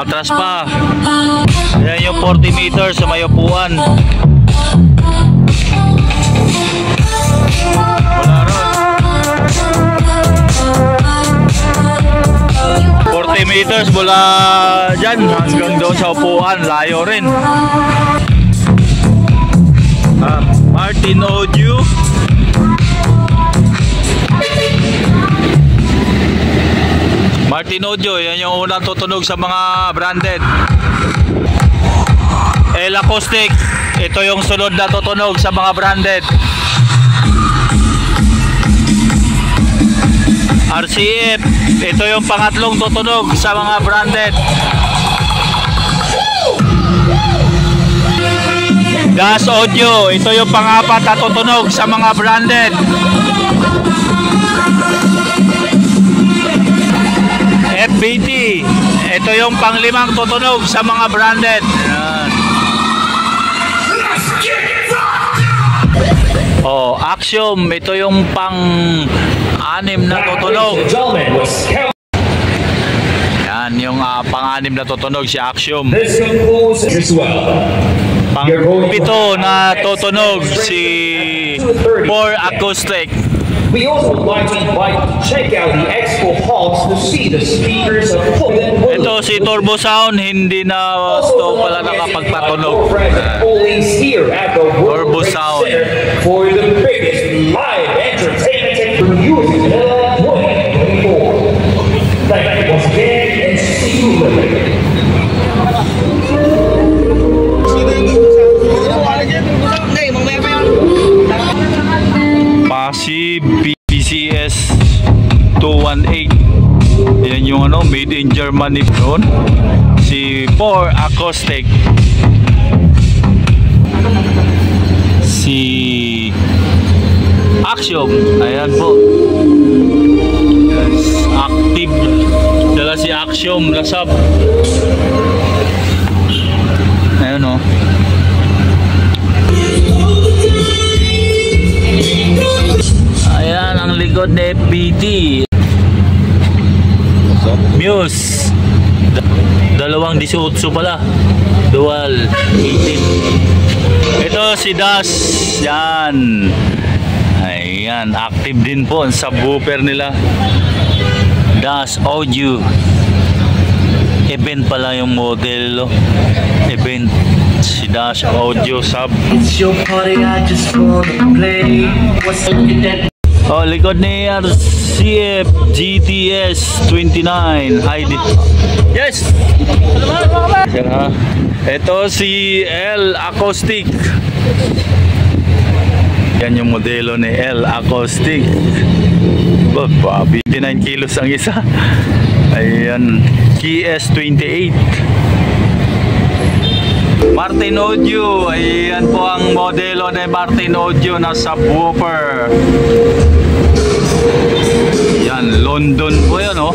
Patras pa. Yan yung 40 meters sa may upuan. Wala ron. 40 meters mula dyan hanggang doon sa upuan. Layo rin. Martin Audio. Martin Audio, yan yung unang tutunog sa mga branded. El Acoustic, ito yung sunod na tutunog sa mga branded. RCF, ito yung pangatlong tutunog sa mga branded. Gas Audio, ito yung pangapat na tutunog sa mga branded. FBT, ito yung panglimang tutunog sa mga branded. Ayan. Oh, Axiom, ito yung pang-anim na tutunog. Yan yung pang-anim na tutunog si Axiom. Pang-pito na tutunog si For Acoustic. We also would like to invite you to check out the expo halls to see the speakers of ito si Turbo Sound, hindi na ito pala nakapagpatunog. Turbo Sound for the biggest live entertainment and music in 2024. Thank you once again and see you later. Massive PCS 218. Yan yung ano, made in Germany doon. Si For Acoustic. Si Axiom. Ayan po. Yes, active. Dala si Axiom na sub. Ayan o. Ayan ang likod na FPT. Muse. Dalawang 18 pala. Dual 18. Ito si Das. Yan. Ayan, active din po ang subwoofer nila. Das Audio. Event pala yung model. Event. Si Das Audio sub. It's your party, I just wanna play. What's that? Oh, likod ni RCF GTS 29 ID. Yes. Ito si El Acoustic. Yan yung modelo ni El Acoustic. 29 kilos ang isa. Ayan, GS28. Martin Audio, ayan po ang modelo ni Martin Audio na subwoofer. Yan, London po yan, oh.